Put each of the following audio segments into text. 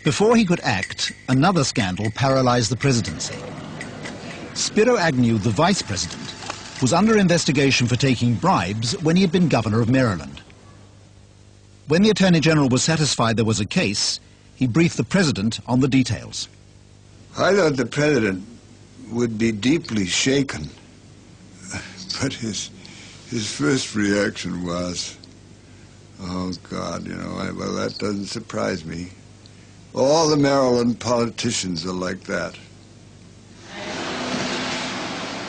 Before he could act, another scandal paralyzed the presidency. Spiro Agnew, the vice president, was under investigation for taking bribes when he had been governor of Maryland. When the Attorney General was satisfied there was a case, he briefed the president on the details. I thought the president would be deeply shaken, but his first reaction was, oh God, well, that doesn't surprise me. All the Maryland politicians are like that.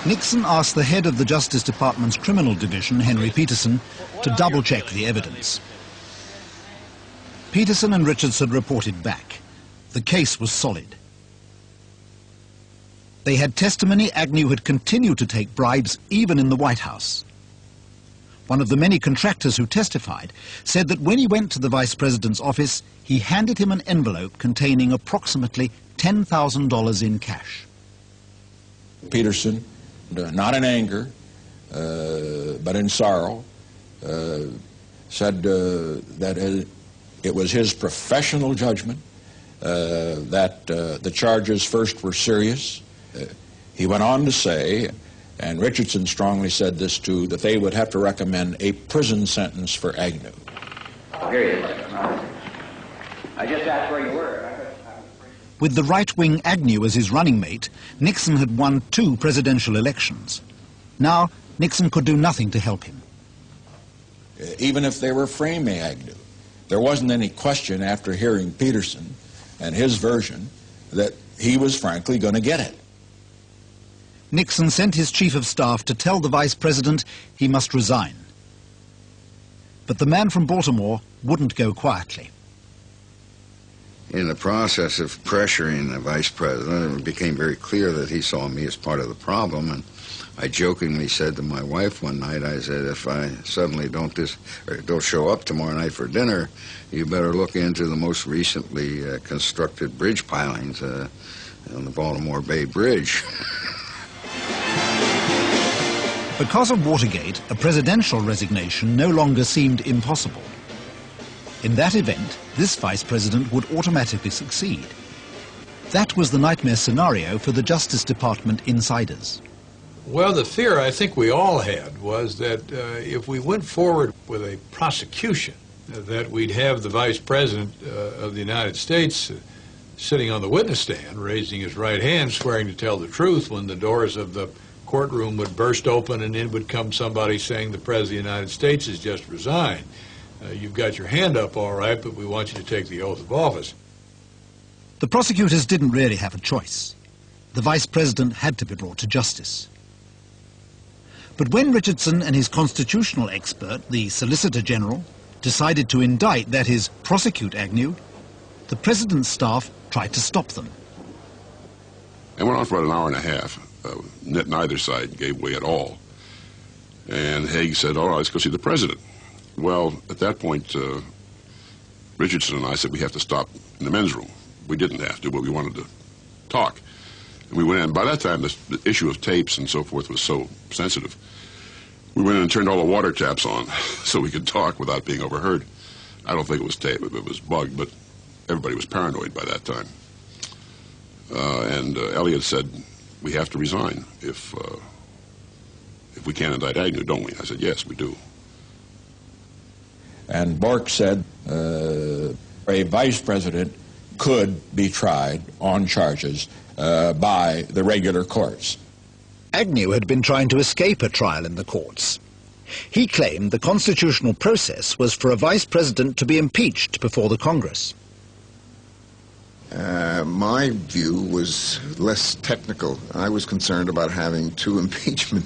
Nixon asked the head of the Justice Department's Criminal Division, Henry Peterson, to double-check the evidence. Peterson and Richardson reported back. The case was solid. They had testimony Agnew had continued to take bribes even in the White House. One of the many contractors who testified said that when he went to the vice president's office, he handed him an envelope containing approximately $10,000 in cash. Peterson, not in anger, but in sorrow, said that it was his professional judgment that the charges first were serious. He went on to say, and Richardson strongly said this too, that they would have to recommend a prison sentence for Agnew. Here he is. I just asked where you were. With the right-wing Agnew as his running mate, Nixon had won 2 presidential elections. Now, Nixon could do nothing to help him. Even if they were framing Agnew, there wasn't any question after hearing Peterson and his version that he was frankly going to get it. Nixon sent his chief of staff to tell the vice president he must resign. But the man from Baltimore wouldn't go quietly. In the process of pressuring the vice president, it became very clear that he saw me as part of the problem, and I jokingly said to my wife one night, I said, if I suddenly don't show up tomorrow night for dinner, you better look into the most recently constructed bridge pilings on the Baltimore Bay Bridge. Because of Watergate, a presidential resignation no longer seemed impossible. In that event, this vice president would automatically succeed. That was the nightmare scenario for the Justice Department insiders. Well, the fear I think we all had was that if we went forward with a prosecution, that we'd have the Vice President of the United States sitting on the witness stand, raising his right hand, swearing to tell the truth when the doors of the courtroom would burst open and in would come somebody saying the President of the United States has just resigned. You've got your hand up all right, but we want you to take the oath of office. The prosecutors didn't really have a choice. The Vice President had to be brought to justice. But when Richardson and his constitutional expert, the Solicitor General, decided to indict, that is, prosecute Agnew, the President's staff tried to stop them. It went on for about an hour and a half. Neither side gave way at all. And Haig said, all right, let's go see the President. Well, at that point, Richardson and I said we have to stop in the men's room. We didn't have to, but we wanted to talk. And we went in. By that time, the issue of tapes and so forth was so sensitive. We went in and turned all the water taps on so we could talk without being overheard. I don't think it was tape, it was bugged, but everybody was paranoid by that time. And Elliott said, we have to resign if we can't indict Agnew, don't we? I said, yes, we do. And Bork said a vice president could be tried on charges by the regular courts. Agnew had been trying to escape a trial in the courts. He claimed the constitutional process was for a vice president to be impeached before the Congress. My view was less technical. I was concerned about having 2 impeachment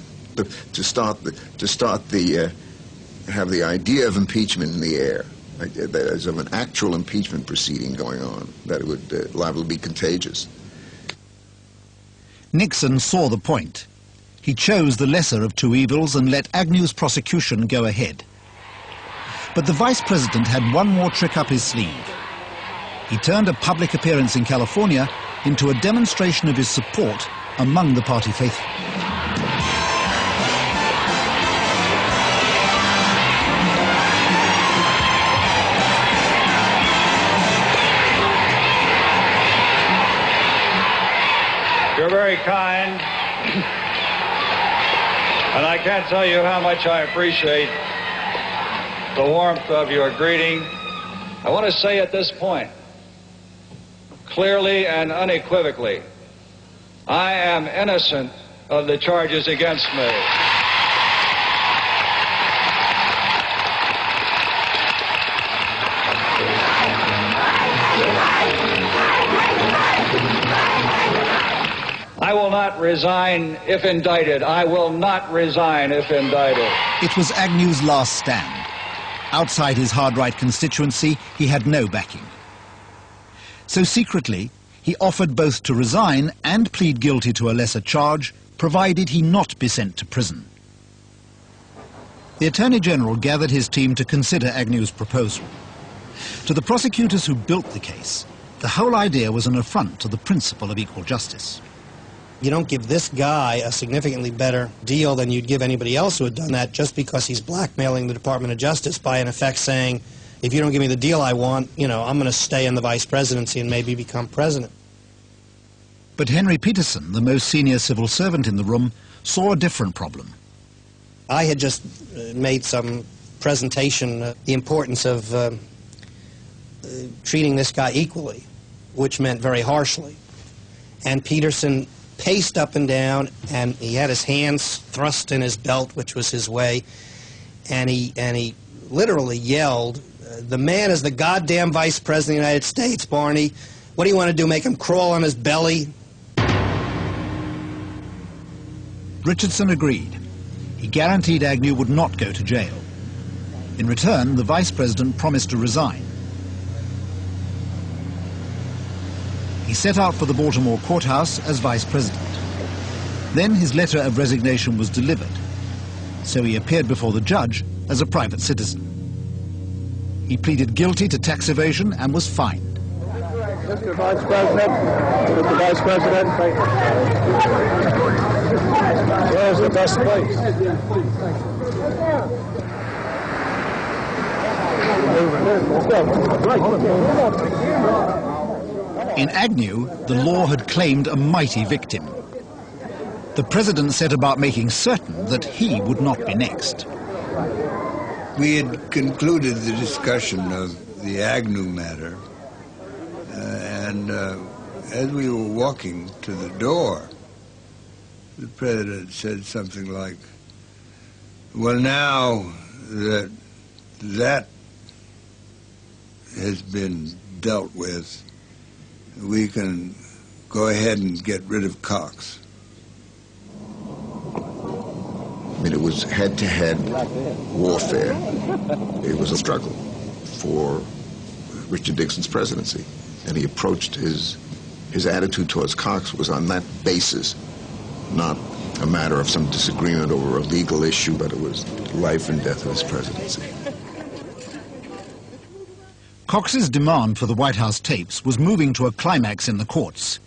have the idea of impeachment in the air, as of an actual impeachment proceeding going on, that it would liable to be contagious. Nixon saw the point. He chose the lesser of 2 evils and let Agnew's prosecution go ahead. But the vice president had one more trick up his sleeve. He turned a public appearance in California into a demonstration of his support among the party faithful. kind, and I can't tell you how much I appreciate the warmth of your greeting. I want to say at this point, clearly and unequivocally, I am innocent of the charges against me. I will not resign if indicted. I will not resign if indicted. It was Agnew's last stand. Outside his hard-right constituency, he had no backing. So secretly, he offered both to resign and plead guilty to a lesser charge, provided he not be sent to prison. The Attorney General gathered his team to consider Agnew's proposal. To the prosecutors who built the case, the whole idea was an affront to the principle of equal justice. You don't give this guy a significantly better deal than you'd give anybody else who had done that just because he's blackmailing the Department of Justice by, in effect, saying, if you don't give me the deal I want, I'm going to stay in the vice presidency and maybe become president. But Henry Peterson, the most senior civil servant in the room, saw a different problem. I had just made some presentation, the importance of treating this guy equally, which meant very harshly. And Peterson paced up and down, and he had his hands thrust in his belt, which was his way, and he literally yelled, "The man is the goddamn vice president of the United States, Barney. What do you want to do, make him crawl on his belly?" Richardson agreed. He guaranteed Agnew would not go to jail. In return, the vice president promised to resign. He set out for the Baltimore courthouse as vice president. Then his letter of resignation was delivered, so he appeared before the judge as a private citizen. He pleaded guilty to tax evasion and was fined. Mr. Vice President, where's the best place? In Agnew, the law had claimed a mighty victim. The president set about making certain that he would not be next. We had concluded the discussion of the Agnew matter, and as we were walking to the door, the president said something like, "Well, now that that has been dealt with, we can go ahead and get rid of Cox." I mean, it was head-to-head warfare. It was a struggle for Richard Nixon's presidency. And he approached his attitude towards Cox was on that basis, not a matter of some disagreement over a legal issue, but it was life and death of his presidency. Cox's demand for the White House tapes was moving to a climax in the courts.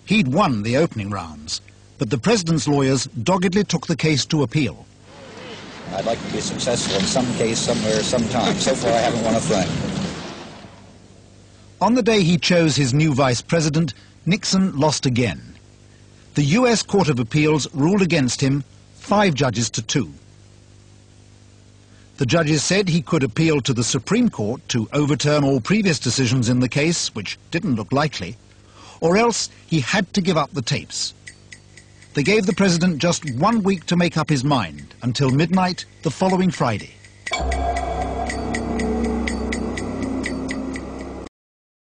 He'd won the opening rounds, but the president's lawyers doggedly took the case to appeal. I'd like to be successful in some case, somewhere, sometime. So far, I haven't won a thing. On the day he chose his new vice president, Nixon lost again. The U.S. Court of Appeals ruled against him, 5 judges to 2. The judges said he could appeal to the Supreme Court to overturn all previous decisions in the case, which didn't look likely, or else he had to give up the tapes. They gave the president just 1 week to make up his mind, until midnight the following Friday.